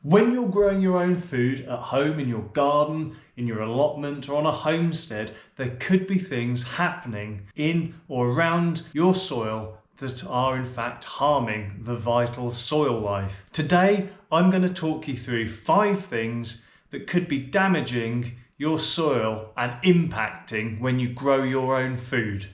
When you're growing your own food at home, in your garden, in your allotment, or on a homestead, there could be things happening in or around your soil that are in fact harming the vital soil life. Today, I'm going to talk you through 5 things that could be damaging your soil and impacting when you grow your own food.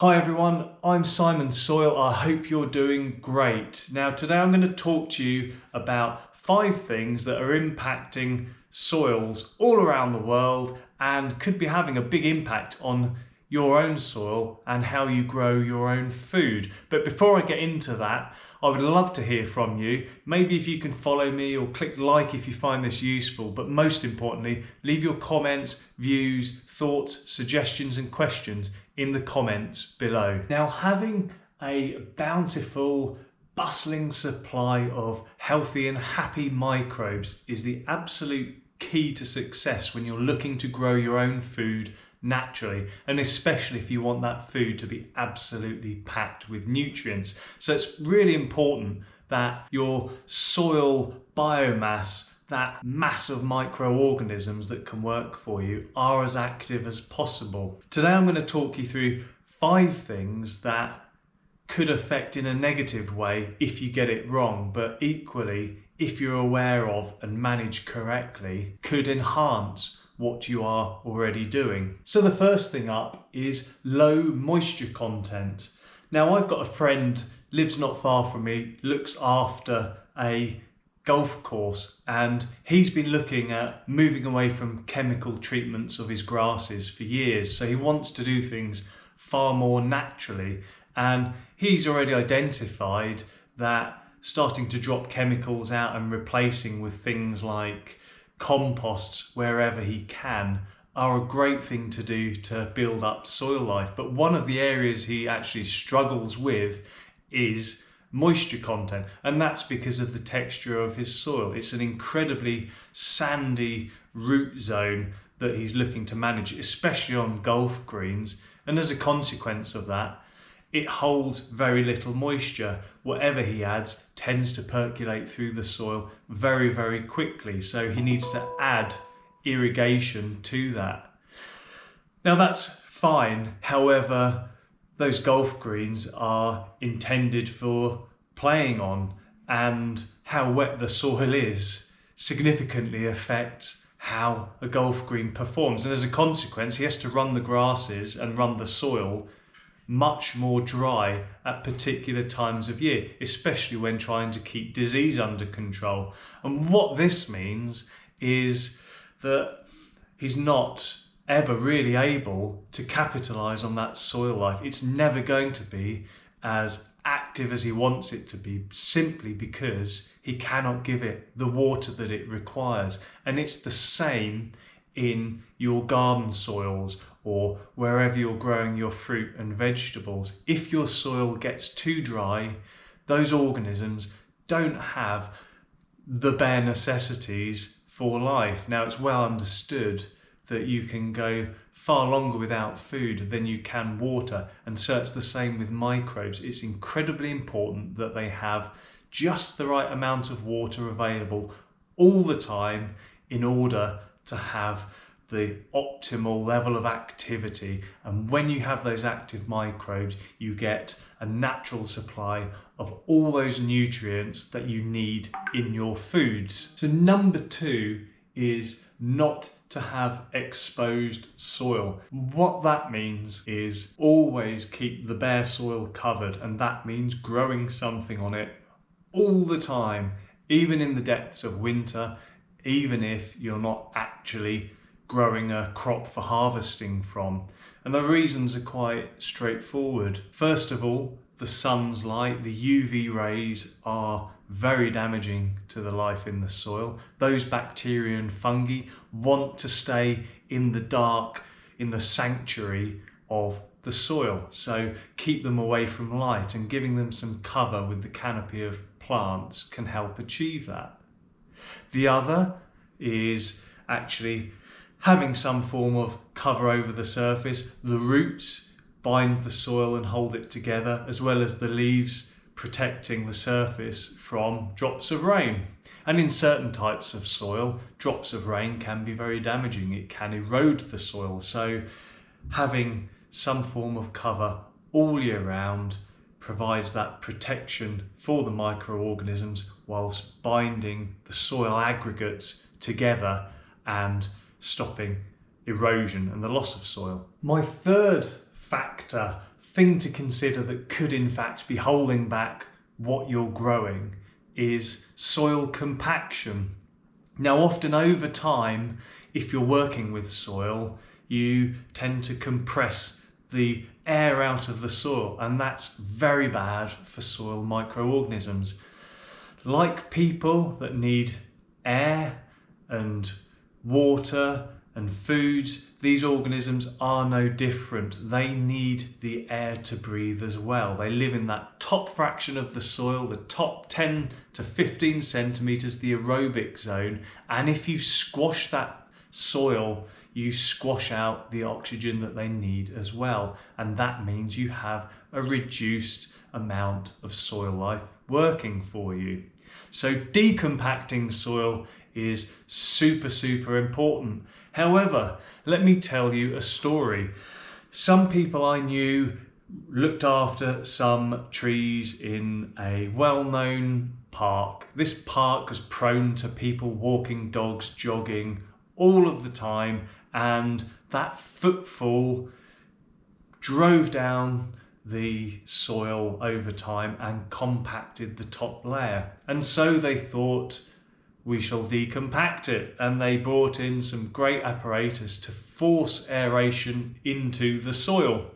Hi everyone, I'm Simon Soil. I hope you're doing great. Now today I'm going to talk to you about 5 things that are impacting soils all around the world and could be having a big impact on your own soil and how you grow your own food. But before I get into that, I would love to hear from you. Maybe if you can follow me or click like if you find this useful, but most importantly, leave your comments, views, thoughts, suggestions and questions in the comments below. Now, having a bountiful, bustling supply of healthy and happy microbes is the absolute key to success when you're looking to grow your own food naturally, and especially if you want that food to be absolutely packed with nutrients. So it's really important that your soil biomass, that mass of microorganisms that can work for you, are as active as possible. Today I'm going to talk you through 5 things that could affect in a negative way if you get it wrong, but equally, if you're aware of and manage correctly, could enhance what you are already doing. So the first thing up is low moisture content. Now I've got a friend, lives not far from me, looks after a golf course, and he's been looking at moving away from chemical treatments of his grasses for years. So he wants to do things far more naturally, and he's already identified that starting to drop chemicals out and replacing with things like composts wherever he can are a great thing to do to build up soil life. But one of the areas he actually struggles with is moisture content, and that's because of the texture of his soil. It's an incredibly sandy root zone that he's looking to manage, especially on golf greens, and as a consequence of that, it holds very little moisture. Whatever he adds tends to percolate through the soil very, very quickly. So he needs to add irrigation to that. Now that's fine. However, those golf greens are intended for playing on, and how wet the soil is significantly affects how a golf green performs. And as a consequence, he has to run the grasses and run the soil much more dry at particular times of year, especially when trying to keep disease under control. And what this means is that he's not ever really able to capitalize on that soil life. It's never going to be as active as he wants it to be, simply because he cannot give it the water that it requires. And it's the same in your garden soils or wherever you're growing your fruit and vegetables. If your soil gets too dry, those organisms don't have the bare necessities for life. Now, it's well understood that you can go far longer without food than you can water, and so it's the same with microbes. It's incredibly important that they have just the right amount of water available all the time in order to have the optimal level of activity. And when you have those active microbes, you get a natural supply of all those nutrients that you need in your foods. So number 2 is not to have exposed soil. What that means is always keep the bare soil covered, and that means growing something on it all the time, even in the depths of winter, even if you're not actually growing a crop for harvesting from. And the reasons are quite straightforward. First of all, the sun's light, the UV rays, are very damaging to the life in the soil. Those bacteria and fungi want to stay in the dark, in the sanctuary of the soil. So keep them away from light, and giving them some cover with the canopy of plants can help achieve that. The other is actually having some form of cover over the surface. The roots bind the soil and hold it together, as well as the leaves protecting the surface from drops of rain. And in certain types of soil, drops of rain can be very damaging. It can erode the soil. So having some form of cover all year round provides that protection for the microorganisms whilst binding the soil aggregates together and stopping erosion and the loss of soil. My third thing to consider that could in fact be holding back what you're growing is soil compaction. Now, often over time, if you're working with soil, you tend to compress the air out of the soil, and that's very bad for soil microorganisms. Like people that need air and water and foods, these organisms are no different. They need the air to breathe as well. They live in that top fraction of the soil, the top 10 to 15 centimetres, the aerobic zone. And if you squash that soil, you squash out the oxygen that they need as well. And that means you have a reduced amount of soil life working for you. So decompacting soil is super important. However, let me tell you a story. Some people I knew looked after some trees in a well-known park. This park was prone to people walking dogs, jogging all of the time, and that footfall drove down the soil over time and compacted the top layer. And so they thought, we shall decompact it, and they brought in some great apparatus to force aeration into the soil.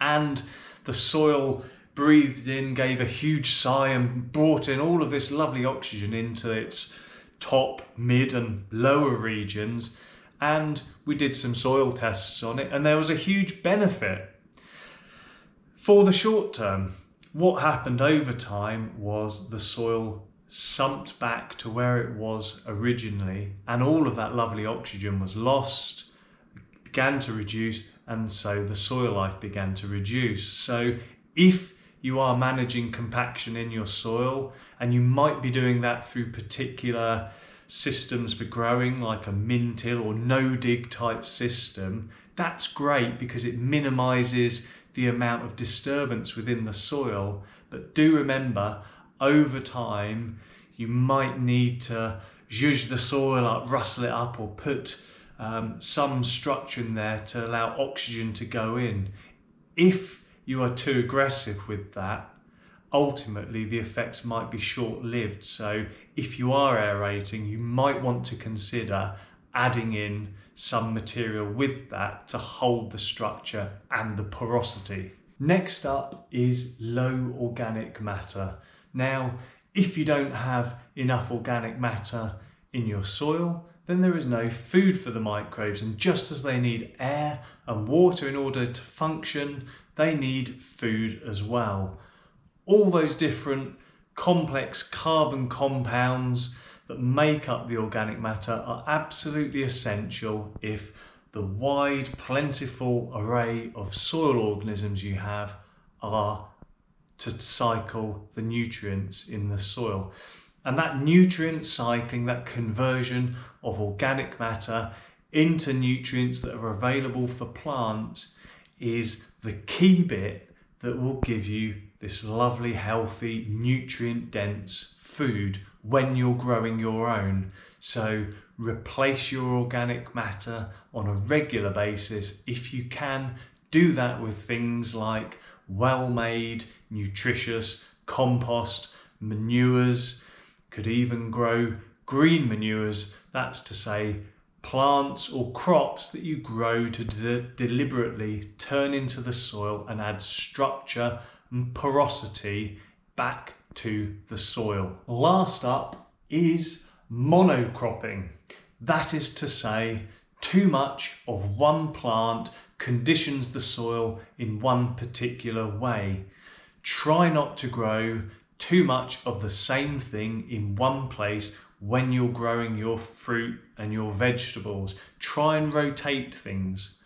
And the soil breathed in, gave a huge sigh, and brought in all of this lovely oxygen into its top, mid and lower regions. And we did some soil tests on it, and there was a huge benefit. For the short term, what happened over time was the soil sumped back to where it was originally, and all of that lovely oxygen was lost, began to reduce, and so the soil life began to reduce. So if you are managing compaction in your soil, and you might be doing that through particular systems for growing, like a min-till or no-dig type system, that's great because it minimises the amount of disturbance within the soil. But do remember, over time, you might need to zhuzh the soil up, rustle it up, or put some structure in there to allow oxygen to go in. If you are too aggressive with that, ultimately the effects might be short-lived. So if you are aerating, you might want to consider adding in some material with that to hold the structure and the porosity. Next up is low organic matter. Now, if you don't have enough organic matter in your soil, then there is no food for the microbes, and just as they need air and water in order to function, they need food as well. All those different complex carbon compounds that make up the organic matter are absolutely essential if the wide, plentiful array of soil organisms you have are to cycle the nutrients in the soil. And that nutrient cycling, that conversion of organic matter into nutrients that are available for plants, is the key bit that will give you this lovely, healthy, nutrient-dense food when you're growing your own. So replace your organic matter on a regular basis. If you can, do that with things like well-made, nutritious compost, manures. Could even grow green manures, that's to say plants or crops that you grow to deliberately turn into the soil and add structure and porosity back to the soil. Last up is monocropping. That is to say, too much of one plant conditions the soil in one particular way. Try not to grow too much of the same thing in one place when you're growing your fruit and your vegetables. Try and rotate things.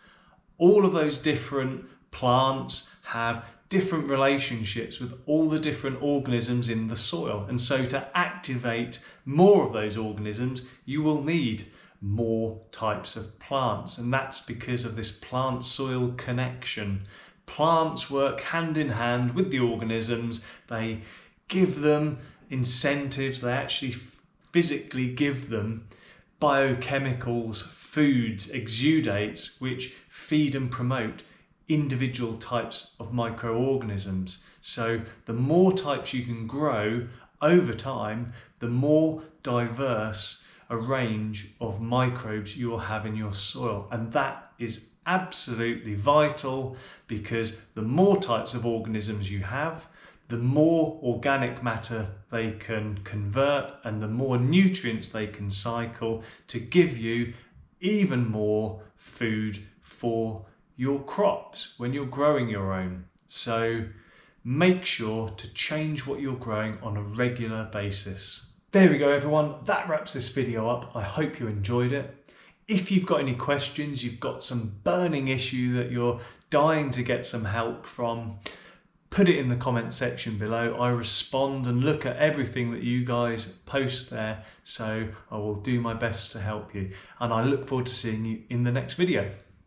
All of those different Plants have different relationships with all the different organisms in the soil, and so to activate more of those organisms you will need more types of plants, and that's because of this plant-soil connection. Plants work hand in hand with the organisms. They give them incentives, they actually physically give them biochemicals, foods, exudates, which feed and promote individual types of microorganisms. So the more types you can grow over time, the more diverse a range of microbes you will have in your soil. And that is absolutely vital, because the more types of organisms you have, the more organic matter they can convert and the more nutrients they can cycle to give you even more food for your crops when you're growing your own. So make sure to change what you're growing on a regular basis. There we go everyone, that wraps this video up. I hope you enjoyed it. If you've got any questions, you've got some burning issue that you're dying to get some help from, put it in the comment section below. I respond and look at everything that you guys post there, so I will do my best to help you. And I look forward to seeing you in the next video.